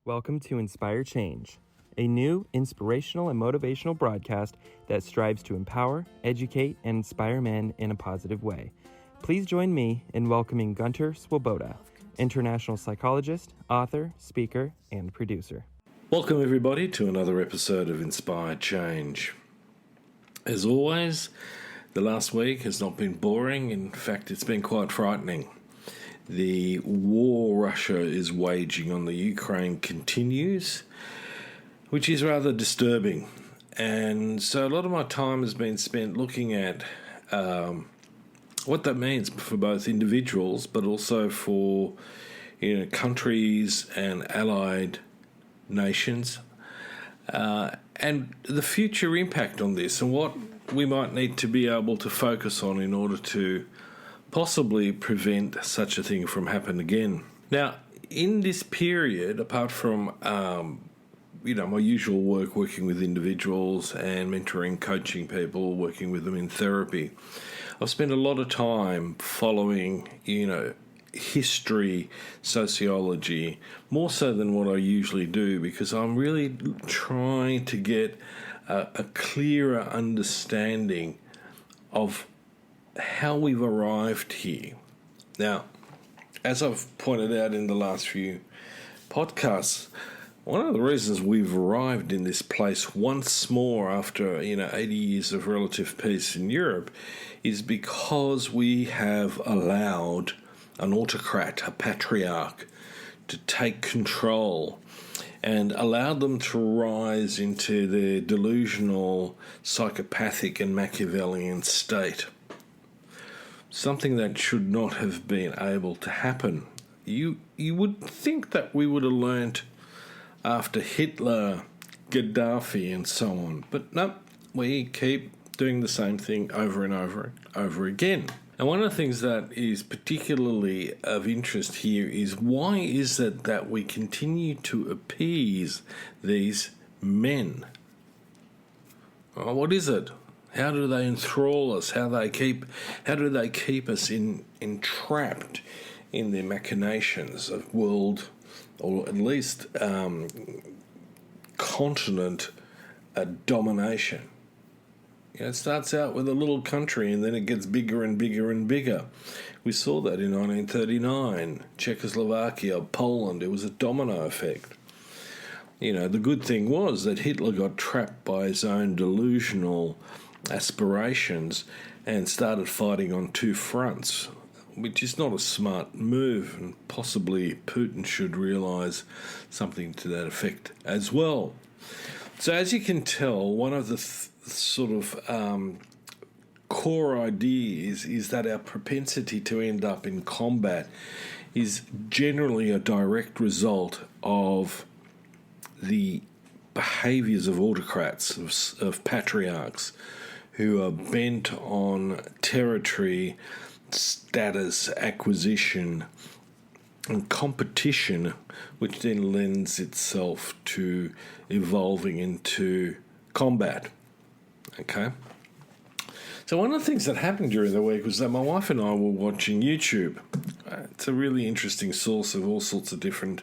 Welcome to Inspire Change, a new inspirational and motivational broadcast that strives to empower, educate, and inspire men in a positive way. Please join me in welcoming Gunter, international psychologist, author, speaker, and producer. Welcome everybody to another episode of Inspire Change. As always, the last week has not been boring. In fact, it's been quite frightening. The war Russia is waging on the Ukraine continues, which is rather disturbing. And so a lot of my time has been spent looking at what that means for both individuals, but also for countries and allied nations, and the future impact on this and what we might need to be able to focus on in order to possibly prevent such a thing from happening again. Now, in this period, apart from my usual work working with individuals and mentoring, coaching people, working with them in therapy, I've spent a lot of time following, history, sociology, more so than what I usually do, because I'm really trying to get a clearer understanding of how we've arrived here. Now, as I've pointed out in the last few podcasts, one of the reasons we've arrived in this place once more after 80 years of relative peace in Europe is because we have allowed an autocrat, a patriarch, to take control and allowed them to rise into their delusional, psychopathic and Machiavellian state. Something that should not have been able to happen. You would think that we would have learnt after Hitler, Gaddafi and so on. But no, we keep doing the same thing over and over and over again. And one of the things that is particularly of interest here is why is it that we continue to appease these men? What is it? How do they enthrall us? How do they keep us entrapped in their machinations of world, or at least continent domination? It starts out with a little country and then it gets bigger and bigger and bigger. We saw that in 1939, Czechoslovakia, Poland. It was a domino effect. The good thing was that Hitler got trapped by his own delusional aspirations and started fighting on two fronts, which is not a smart move, and possibly Putin should realise something to that effect as well. So as you can tell, one of the core ideas is that our propensity to end up in combat is generally a direct result of the behaviours of autocrats, of patriarchs, who are bent on territory, status, acquisition, and competition, which then lends itself to evolving into combat. Okay? So one of the things that happened during the week was that my wife and I were watching YouTube. It's a really interesting source of all sorts of different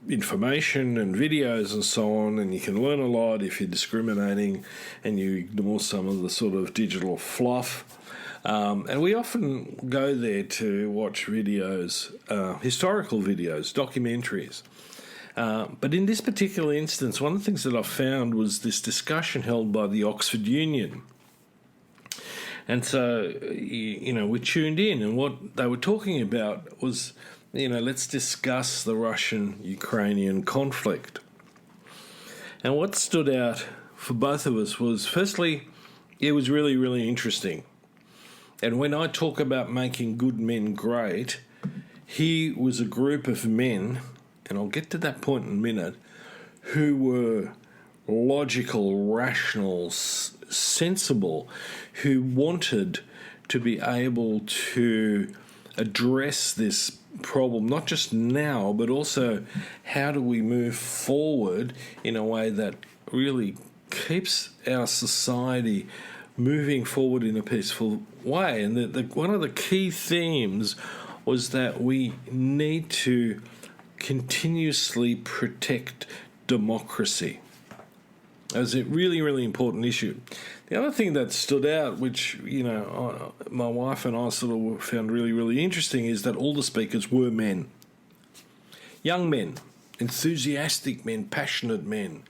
information and videos and so on, and you can learn a lot if you're discriminating and you ignore some of the sort of digital fluff. And we often go there to watch videos, historical videos, documentaries. But in this particular instance, one of the things that I found was this discussion held by the Oxford Union. And so, we tuned in, and what they were talking about was, let's discuss the Russian-Ukrainian conflict. And what stood out for both of us was, firstly, it was really, really interesting. And when I talk about making good men great, here was a group of men, and I'll get to that point in a minute, who were logical, rational, sensible, who wanted to be able to address this problem, not just now, but also how do we move forward in a way that really keeps our society moving forward in a peaceful way. And one of the key themes was that we need to continuously protect democracy as a really, really important issue. The other thing that stood out, which, my wife and I sort of found really, really interesting, is that all the speakers were men. Young men, enthusiastic men, passionate men,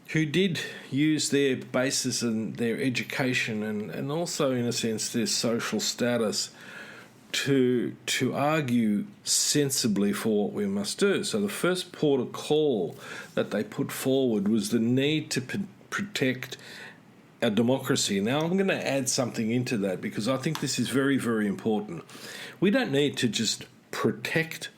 who did use their basis and their education and also, in a sense, their social status to argue sensibly for what we must do. So the first port of call that they put forward was the need to protect our democracy. Now, I'm going to add something into that because I think this is very, very important. We don't need to just protect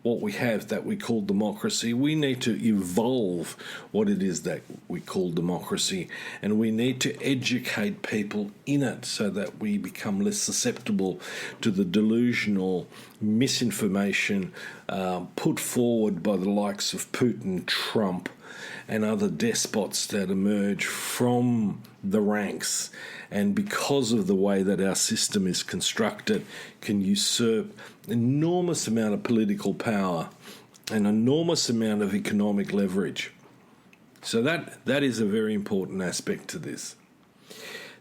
what we have that we call democracy. We need to evolve what it is that we call democracy, and we need to educate people in it so that we become less susceptible to the delusional misinformation put forward by the likes of Putin, Trump, and other despots that emerge from the ranks, and because of the way that our system is constructed, can usurp enormous amount of political power and enormous amount of economic leverage. So that is a very important aspect to this.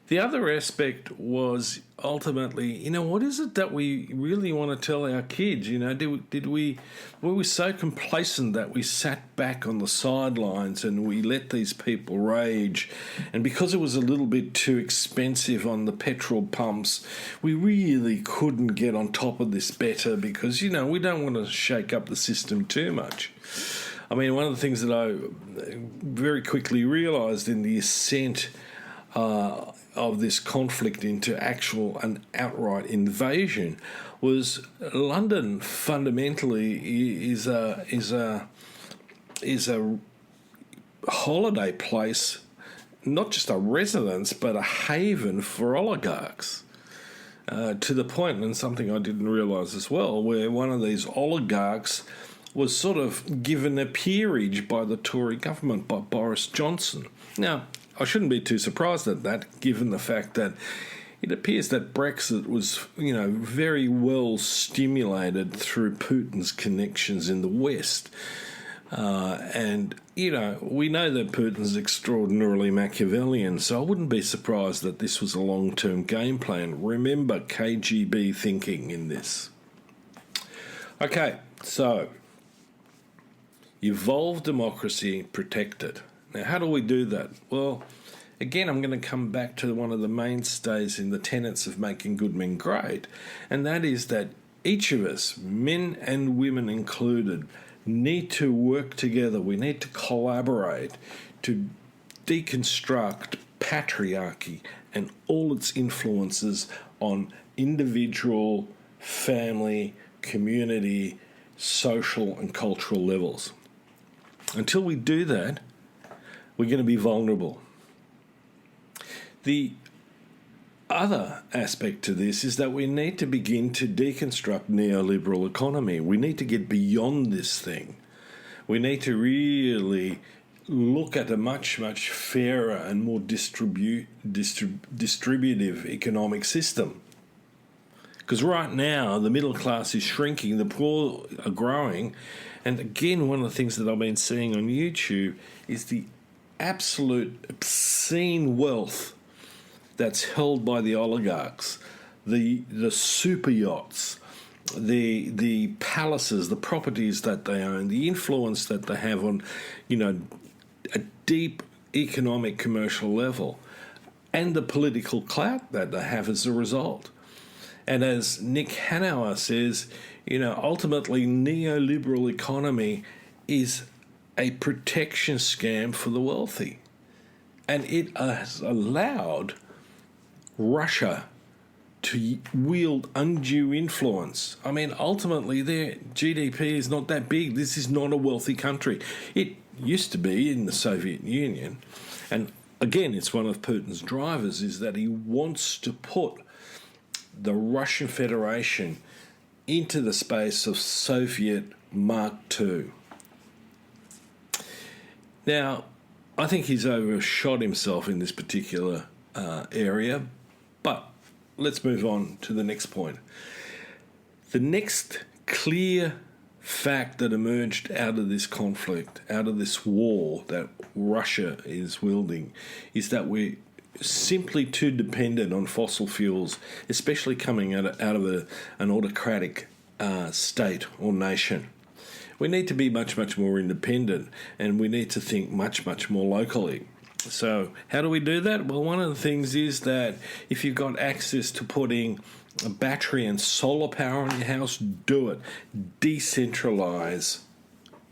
The other aspect was ultimately, what is it that we really want to tell our kids? Were we so complacent that we sat back on the sidelines and we let these people rage? And because it was a little bit too expensive on the petrol pumps, we really couldn't get on top of this better because, we don't want to shake up the system too much. I mean, one of the things that I very quickly realised in the ascent of this conflict into actual and outright invasion was London fundamentally is a holiday place, not just a residence but a haven for oligarchs. To the point, and something I didn't realise as well, where one of these oligarchs was sort of given a peerage by the Tory government, by Boris Johnson. Now, I shouldn't be too surprised at that, given the fact that it appears that Brexit was, very well stimulated through Putin's connections in the West. And we know that Putin's extraordinarily Machiavellian, so I wouldn't be surprised that this was a long-term game plan. Remember KGB thinking in this. Okay, so evolve democracy, protect it. Now, how do we do that? Well, again, I'm going to come back to one of the mainstays in the tenets of making good men great, and that is that each of us, men and women included, need to work together. We need to collaborate to deconstruct patriarchy and all its influences on individual, family, community, social and cultural levels. Until we do that, we're going to be vulnerable. The other aspect to this is that we need to begin to deconstruct neoliberal economy. We need to get beyond this thing. We need to really look at a much, much fairer and more distributive economic system. Because right now, the middle class is shrinking, the poor are growing. And again, one of the things that I've been seeing on YouTube is the absolute obscene wealth that's held by the oligarchs, the super yachts, the palaces, the properties that they own, the influence that they have on, a deep economic commercial level, and the political clout that they have as a result. And as Nick Hanauer says, ultimately neoliberal economy is a protection scam for the wealthy. And it has allowed Russia to wield undue influence. I mean, ultimately, their GDP is not that big. This is not a wealthy country. It used to be in the Soviet Union. And again, it's one of Putin's drivers is that he wants to put the Russian Federation into the space of Soviet Mark II. Now, I think he's overshot himself in this particular area, but let's move on to the next point. The next clear fact that emerged out of this conflict, out of this war that Russia is wielding, is that we're simply too dependent on fossil fuels, especially coming out of an autocratic state or nation. We need to be much, much more independent, and we need to think much, much more locally. So how do we do that? Well, one of the things is that if you've got access to putting a battery and solar power in your house, do it. Decentralize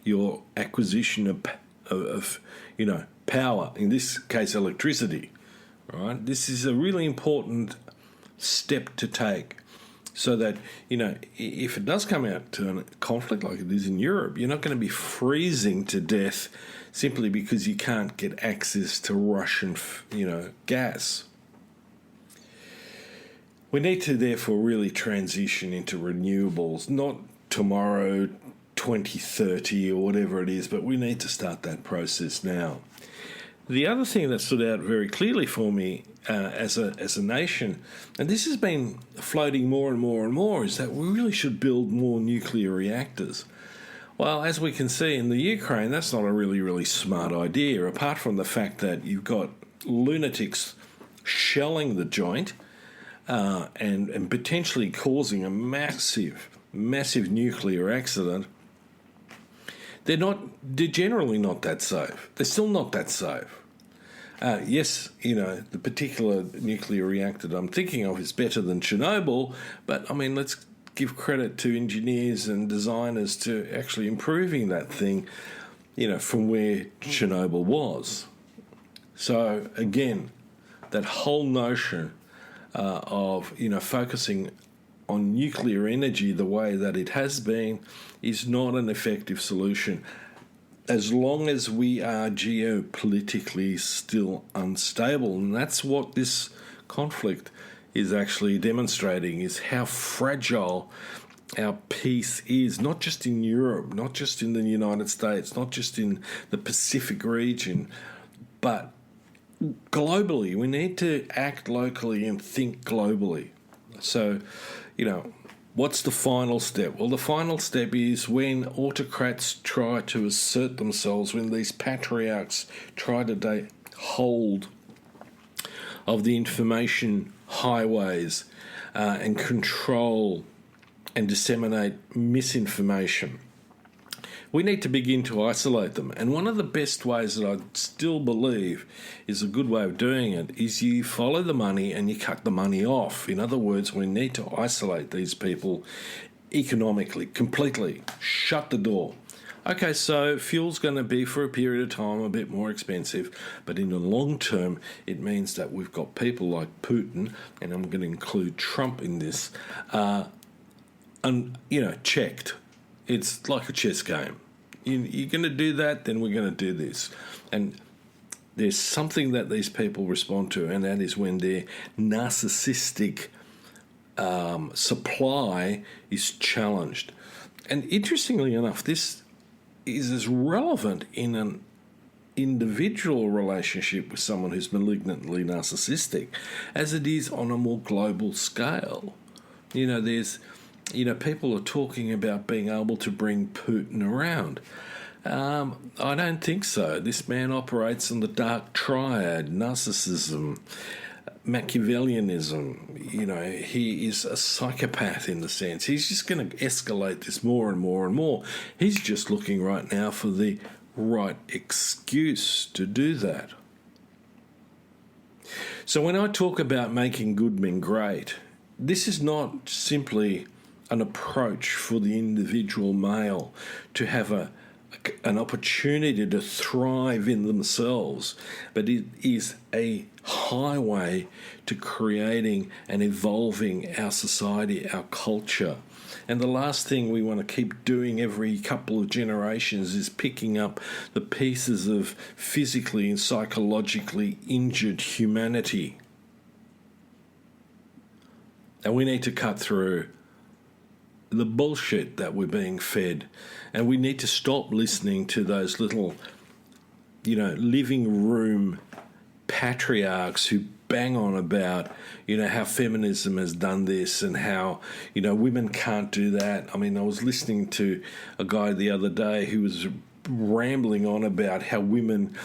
your acquisition of power, in this case electricity, right? This is a really important step to take, so that, if it does come out to a conflict like it is in Europe, you're not going to be freezing to death simply because you can't get access to Russian, gas. We need to therefore really transition into renewables, not tomorrow, 2030 or whatever it is, but we need to start that process now. The other thing that stood out very clearly for me as a nation, and this has been floating more and more and more, is that we really should build more nuclear reactors. Well, as we can see in the Ukraine, that's not a really, really smart idea, apart from the fact that you've got lunatics shelling the joint and potentially causing a massive nuclear accident. They're generally not that safe. They're still not that safe. Yes, the particular nuclear reactor that I'm thinking of is better than Chernobyl, but let's give credit to engineers and designers to actually improving that thing, from where Chernobyl was. So again, that whole notion of focusing on nuclear energy the way that it has been is not an effective solution, as long as we are geopolitically still unstable. And that's what this conflict is actually demonstrating, is how fragile our peace is, not just in Europe, not just in the United States, not just in the Pacific region, but globally. We need to act locally and think globally. So, what's the final step? Well, the final step is when autocrats try to assert themselves, when these patriarchs try to take hold of the information highways and control and disseminate misinformation. We need to begin to isolate them. And one of the best ways that I still believe is a good way of doing it is you follow the money and you cut the money off. In other words, we need to isolate these people economically, completely. Shut the door. Okay, so fuel's going to be for a period of time a bit more expensive, but in the long term, it means that we've got people like Putin, and I'm going to include Trump in this, checked. It's like a chess game. You're going to do that, then we're going to do this. And there's something that these people respond to, and that is when their narcissistic supply is challenged. And interestingly enough, this is as relevant in an individual relationship with someone who's malignantly narcissistic as it is on a more global scale. There's people are talking about being able to bring Putin around. I don't think so. This man operates on the dark triad: narcissism, Machiavellianism. He is a psychopath in the sense. He's just going to escalate this more and more and more. He's just looking right now for the right excuse to do that. So when I talk about making good men great, this is not simply an approach for the individual male to have an opportunity to thrive in themselves, but it is a highway to creating and evolving our society, our culture. And the last thing we want to keep doing every couple of generations is picking up the pieces of physically and psychologically injured humanity. And we need to cut through the bullshit that we're being fed, and we need to stop listening to those little living room patriarchs who bang on about, how feminism has done this and how, women can't do that. I mean, I was listening to a guy the other day who was rambling on about how women,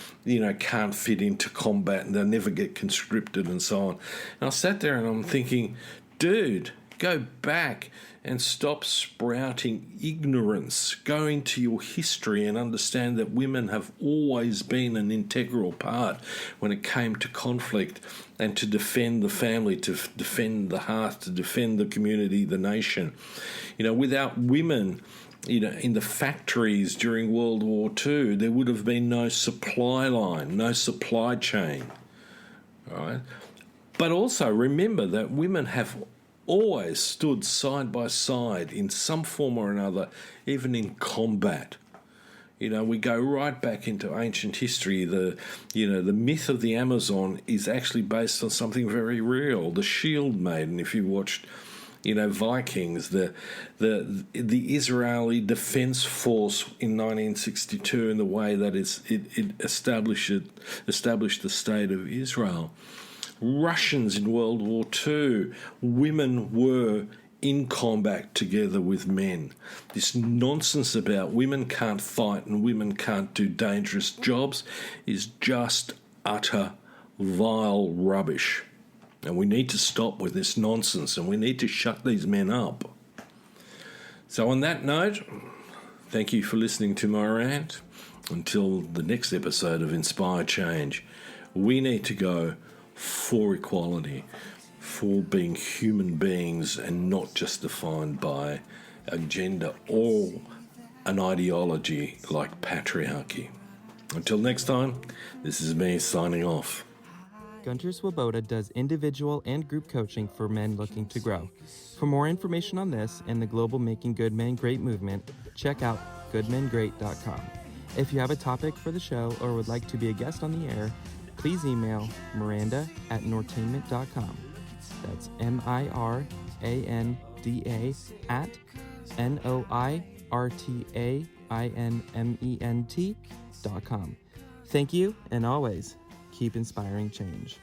can't fit into combat and they'll never get conscripted and so on. And I sat there and I'm thinking, dude, go back and stop sprouting ignorance. Go into your history and understand that women have always been an integral part when it came to conflict and to defend the family, to defend the hearth, to defend the community, the nation. Without women, in the factories during World War II, there would have been no supply line, no supply chain. All right? But also remember that women have always stood side by side in some form or another, even in combat. We go right back into ancient history. The myth of the Amazon is actually based on something very real. The Shield Maiden, if you watched, Vikings, the Israeli Defense Force in 1962, in the way that it established the state of Israel. Russians in World War II, women were in combat together with men. This nonsense about women can't fight and women can't do dangerous jobs is just utter vile rubbish. And we need to stop with this nonsense and we need to shut these men up. So on that note, thank you for listening to my rant. Until the next episode of Inspire Change, we need to go for equality, for being human beings and not just defined by a gender or an ideology like patriarchy. Until next time, this is me signing off. Gunter Swoboda does individual and group coaching for men looking to grow. For more information on this and the global Making Good Men Great movement, check out goodmengreat.com. If you have a topic for the show or would like to be a guest on the air, please email miranda@nortainment.com. That's miranda@noirtainment.com. Thank you, and always keep inspiring change.